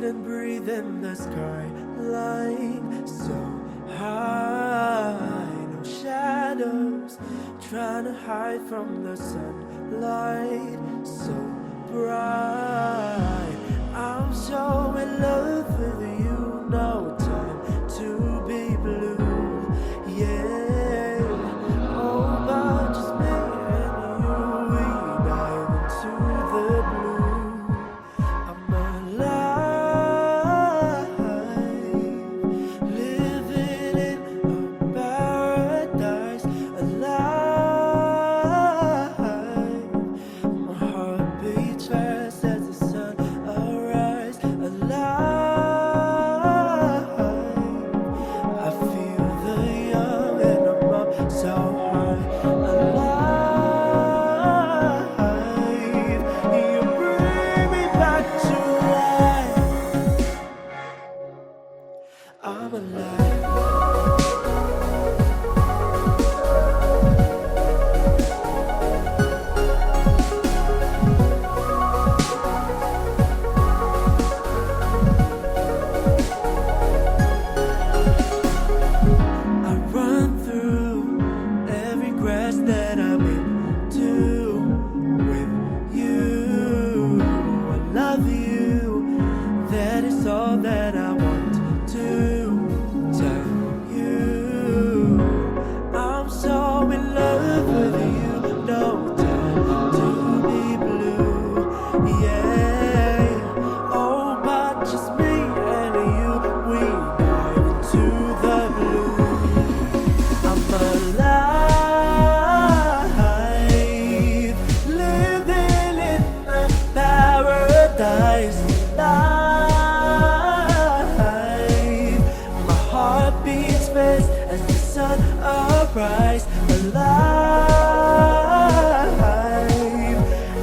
couldn't breathe in the skyline so high. No shadows trying to hide from the sunlight so bright. I'm so in love with you, no time to be blue. Yeah, oh, but just me and you, we dive into the blue. I'm alive, living in a paradise. Alive, my heart beats fast as the sun arise. Alive, I feel the young and I'm up so high. Alive, you bring me back to life. I'm alive. I run through every grass that I've been to with you. I love you, that is all that I want to tell you. I'm so in love with you, no time to be blue. Yeah, oh, but just me and you, we dive into the blue. I'm alive, living in a paradise. Alive, my heart beats fast as the sun arise. Alive,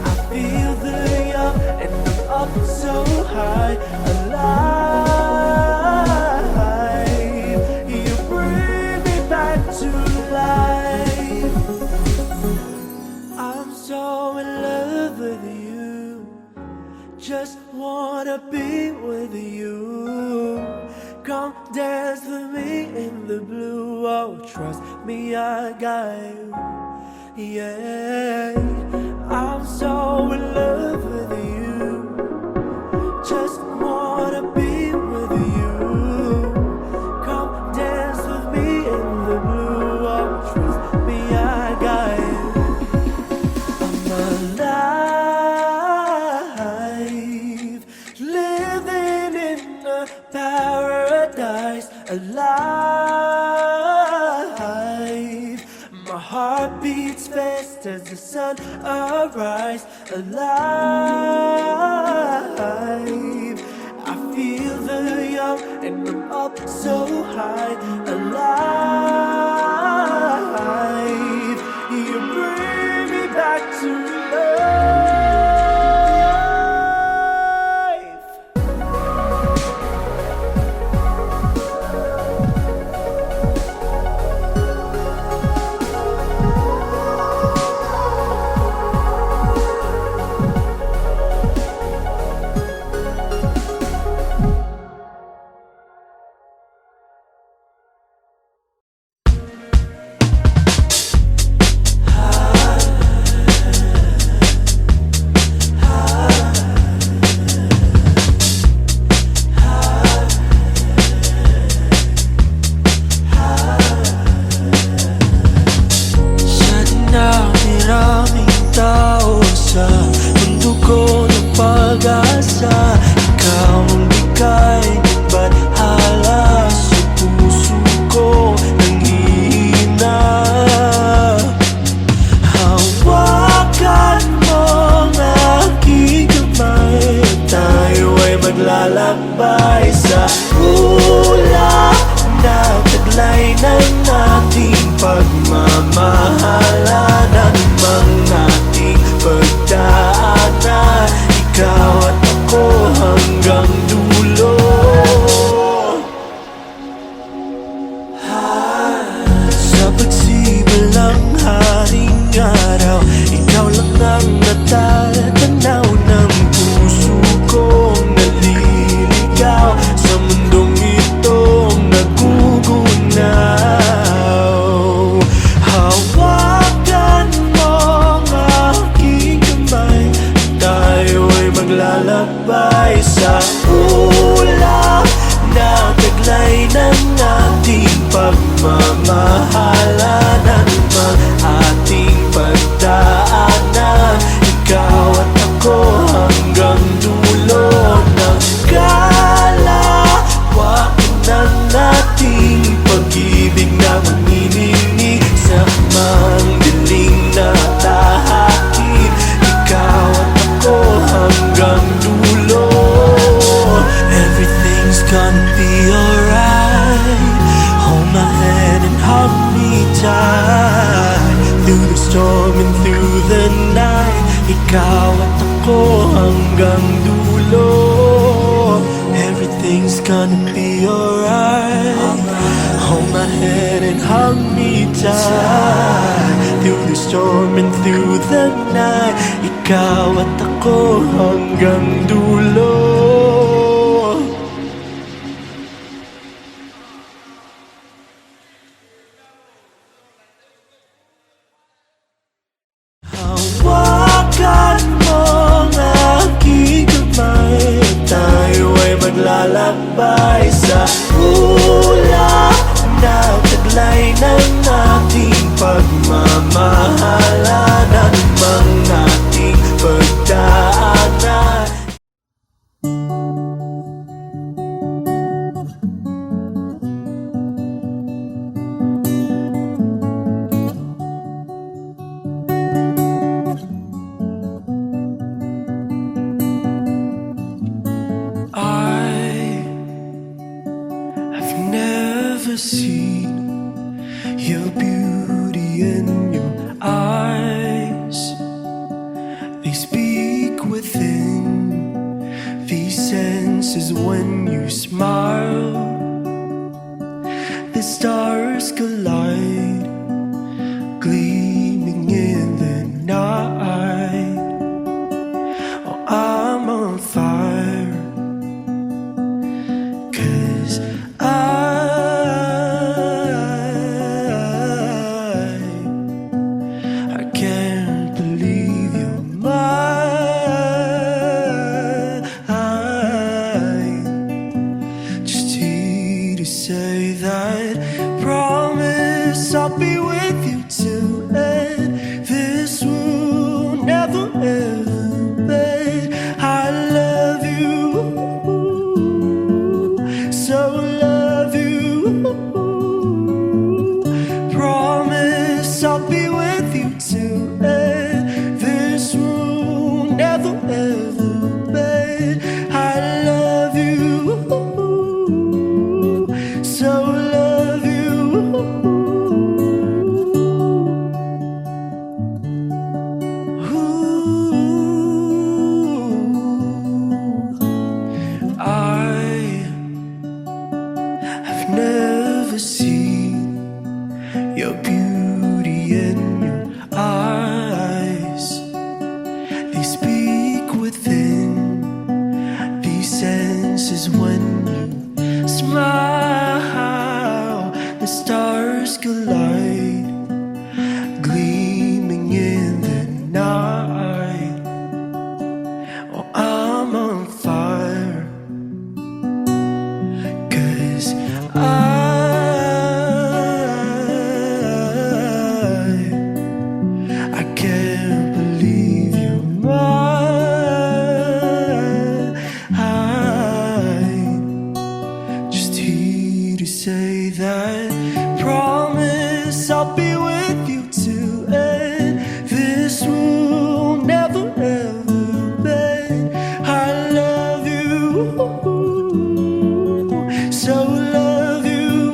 I feel the young and I'm up so high. Alive, you bring me back to life. I'm so in love with you, just wanna be with you. Come dance with me in the blue. Oh, trust me, I got you. Yeah, I'm so in love with you, just wanna be with you. Come dance with me in the blue. Oh, trust me, I got you. I'm alive, living in a paradise. Alive, my heart beats fast as the sun arise. Alive, I feel the young and I'm up so high. Alive, you bring me back to life. Maraming tao sa mundo ko ng pag-asa. Ikaw ang bigay ng bathala sa puso ko nanghihina. Hawakan mo ang aking kamay at tayo ay maglalakbay sa hula na taglay ng ating pagmamahalan. Anumang ating pagdaanan, ikaw at ako hanggang dulo. Sa pagsibalang haring araw, ikaw lang ang natatanaw ng puso kong naliligaw. ikaw at ako hanggang dulo. Everything's gonna be alright. Hold my hand and hug me tight. Through the storm and through the night, ikaw at ako hanggang dulo. Hawakan mo ang aking kamay, tayo ay maglalakbay sa ulap na taglay ng ating pagmamahalan, anumang ating pagdaanan. I've never seen your beauty in your eyes. They speak within these senses when you smile. The stars collide, gleaming in the night. Oh, I'm on fire, 'cause I can't believe you're mine. Just here to say that, promise I'll be with you till end. This will never ever end. I love you, so love you. Promise I'll be with you till end. This will never ever end. I love you, so love you. I've never seen your beauty in your eyes. They speak within these senses when you smile. The stars collide, gleaming in the night. Oh, I'm on fire, 'cause I can't believe you're mine. Just here to say that, promise I'll be with you till end. This will never ever end. I love you, so love you.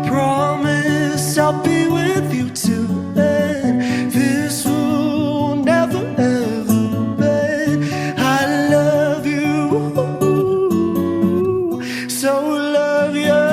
Promise I'll be with you till end. This will never ever end. I love you, so love you.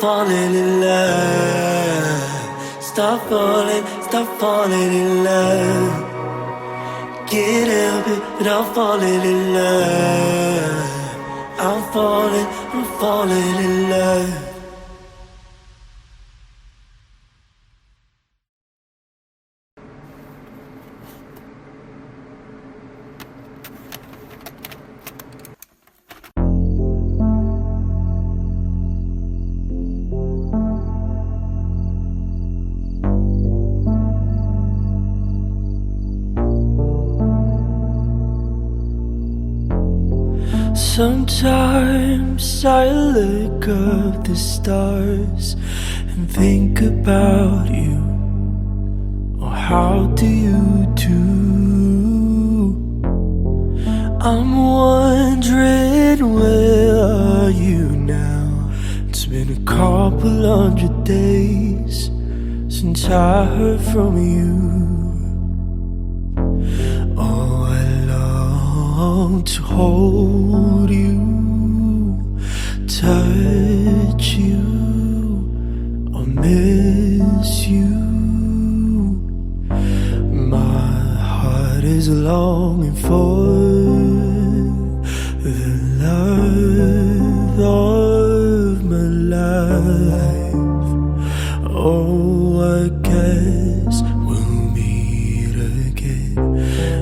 falling in love. Stop falling in love. Can't help it, but I'm falling in love. I'm falling in love. Sometimes I look up the stars and think about you. Oh, how do you do? I'm wondering, where are you now? It's been a couple hundred days since I heard from you. Oh, I long to hold you, touch you, I'll miss you. My heart is longing for the love of my life. Oh, I guess we'll meet again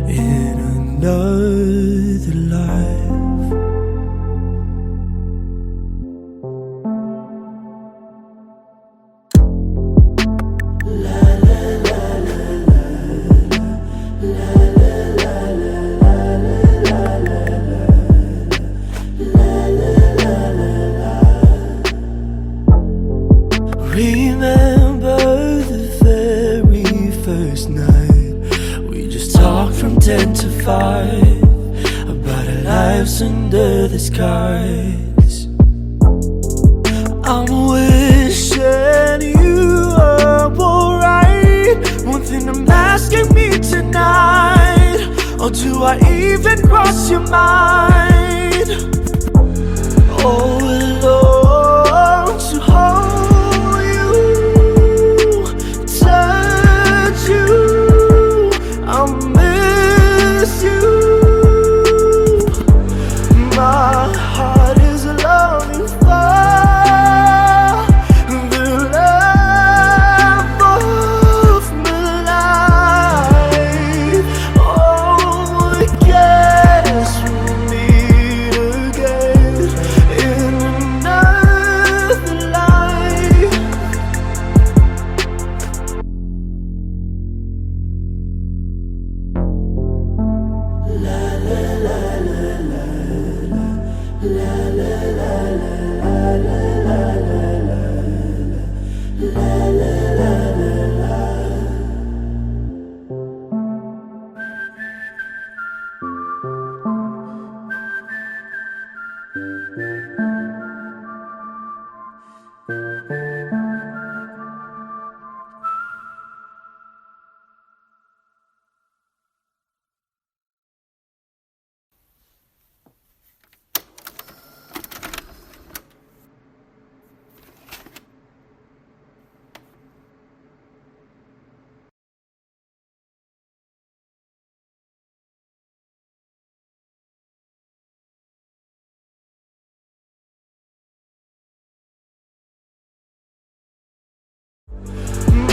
in another life. Remember the very first night we just talked from 10 to 5 about our lives under the skies. I'm wishing you are alright. One thing I'm asking me tonight, or do I even cross your mind? Oh, Lord, to hold you, touch you, I'll miss you. My heart is longing for the love of my life. Oh, I guess we'll meet again in another life.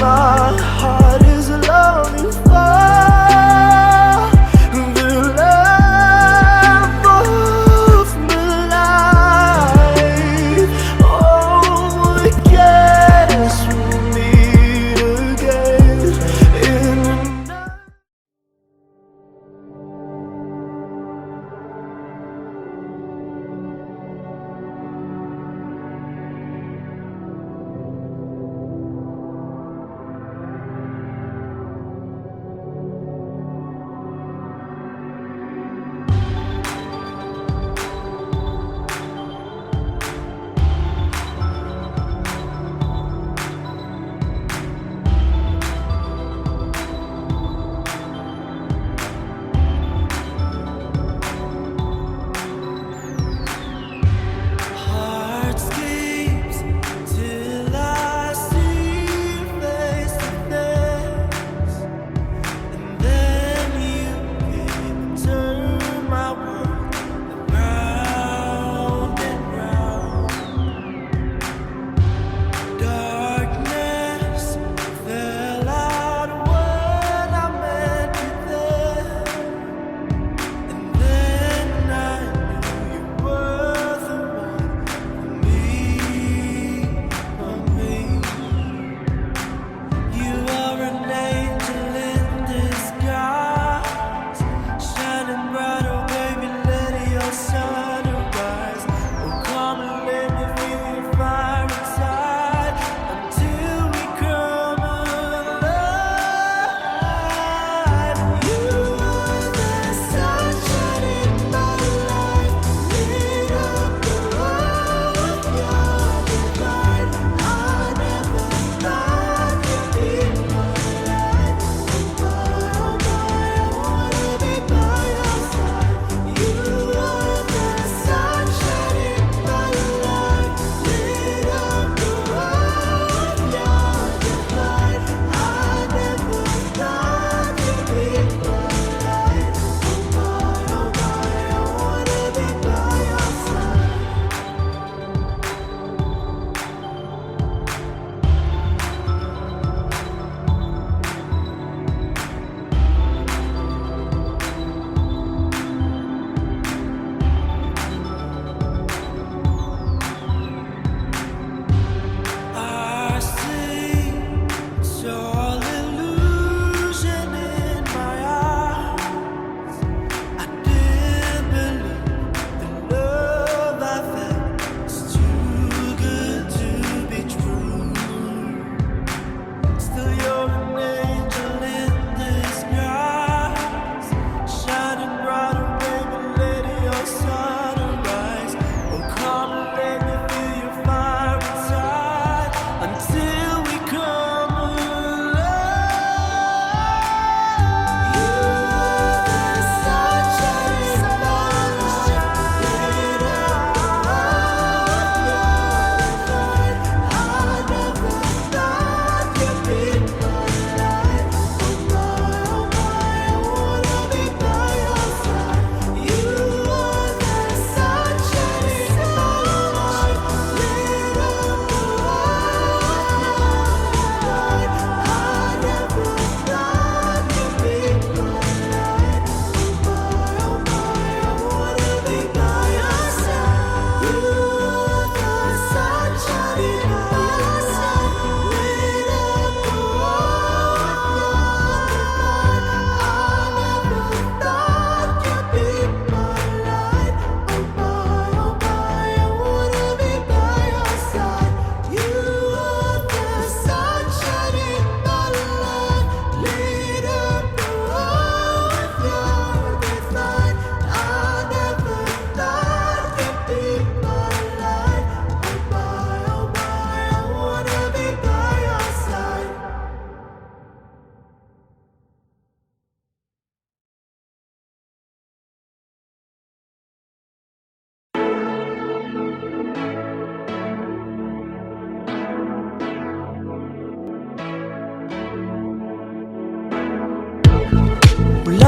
My heart is longing for the love of my life. Oh, I guess we'll meet again in another.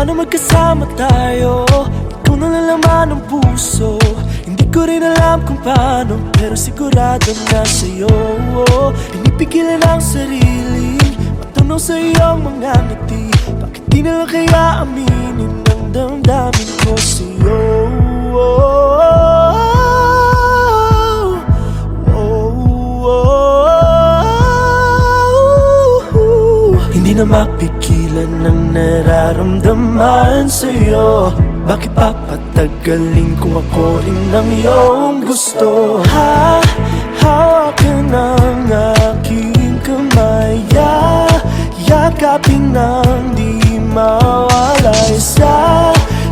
Sana magkasama tayo, ikaw na lang laman ng puso. Hindi ko rin alam kung paano, pero sigurado na sa'yo. Pinipigilan ang sarili, matanong sa iyong mga ngiti. Bakit di na lang kaya aminin ang damdamin ko sa'yo? Hindi na mapigilan ang nararamdaman sa'yo. Bakit papatagalin kung ako rin ang iyong gusto? Hawakan ang aking kamay, yakapin nang di mawalay.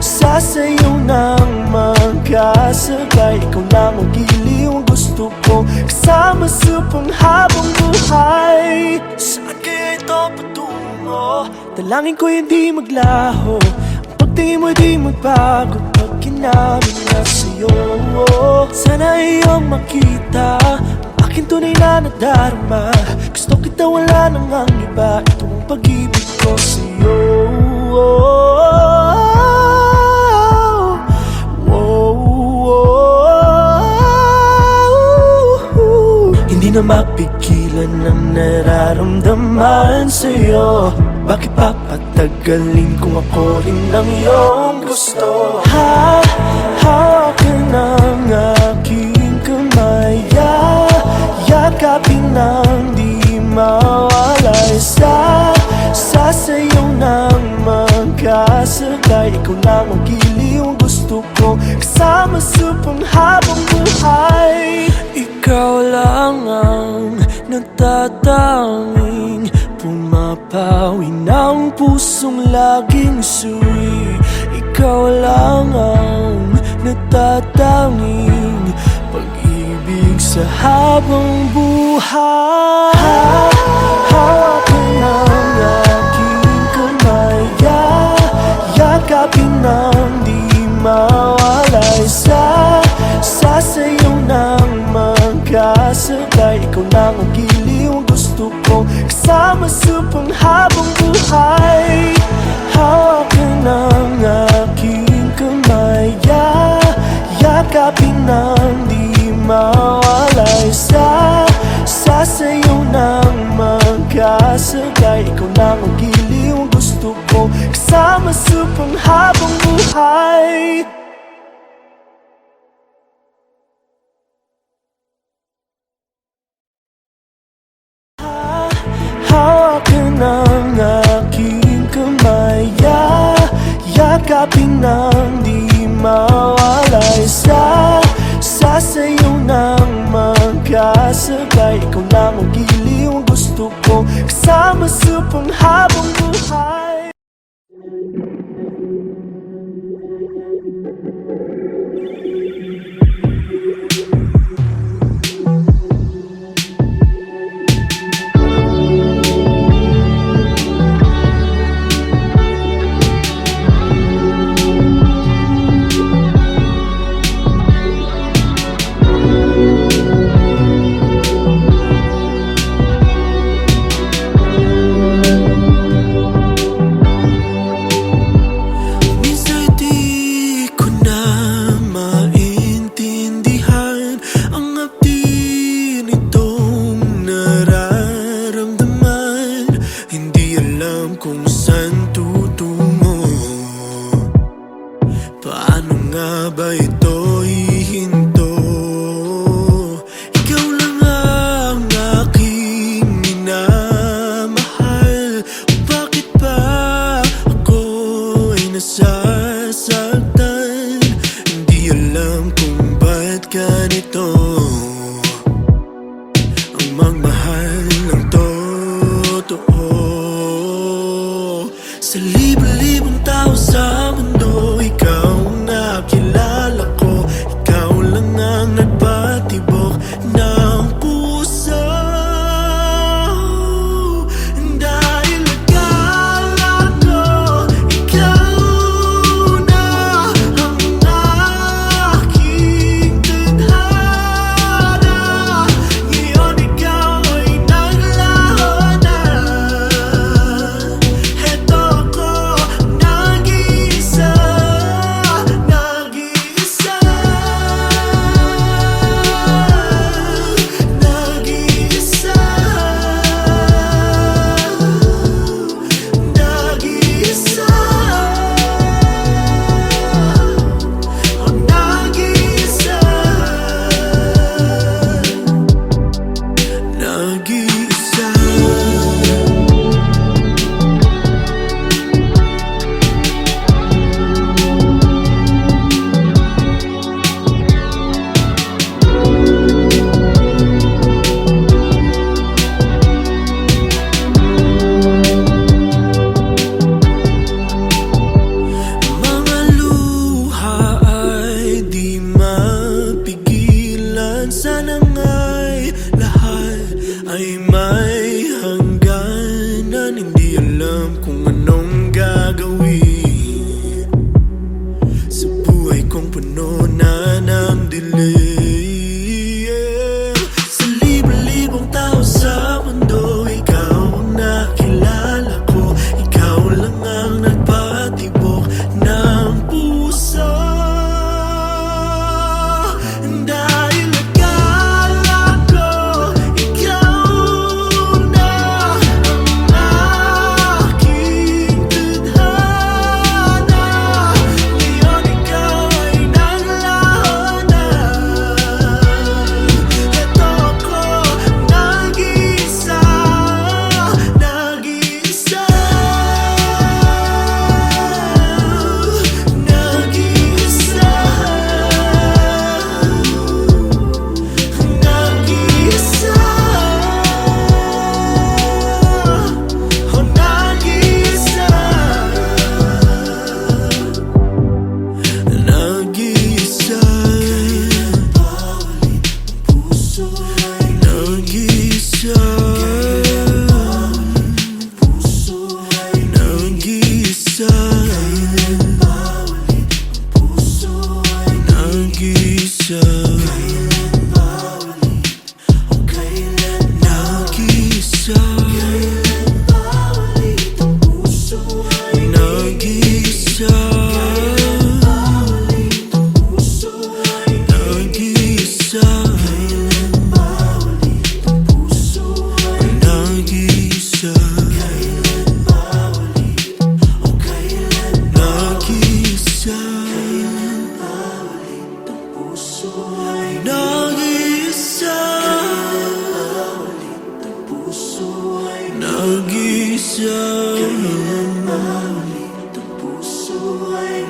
Sasayaw ng magkasabay, ikaw lang ang giliw ang gusto ko, kasama sa panghabang buhay. Saan kaya ito patungo? Dalangin ko hindi maglaho, ang pagtingin mo di magbago pag kinamin na sa'yo. Sana iyong makita ang aking tunay na nadarama. Gusto kita, wala nang ang iba, ito ang pag-ibig ko sa'yo. Hindi na mapigilan ang nararamdaman sa'yo. Bakit papatagalin kung ako rin ang iyong gusto? Hawakan ang aking kamay, yakapin nang di mawalay. Sasayaw ng magkasabay, ikaw lang ang giliw ang gusto ko, kasama sa panghabang buhay. Ikaw lang ang natatanging pumapawi ng pusong laging suri. Ikaw lang ang natatanging pag-ibig sa habang buhay. Hawakan ang aking kamay, yakapin nang di mawalay. Sasayaw ng magkasabay, ikaw lang ang giliw ang gusto ko, kasama sa panghabang buhay. Hawakan ang aking kamay, yakapin nang di mawalay. Sasayaw ng magkasabay, ikaw lang ang giliw ang gusto ko, kasama sa panghabang buhay. Hawakan ang aking kamay, yakapin nang di mawalay. Sasayaw ng magkasabay, ikaw lang ang giliw ang gusto ko, kasama sa panghabang buhay. Sa libo-libong tao sa mundo, ikaw ang nakilala ko. Ikaw lang ang nagpatibok ng puso. Dahil akala ko ikaw na ang aking tadhana. Ngayon ikaw ay naglaho na. Heto ako naging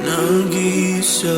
Nag-iisa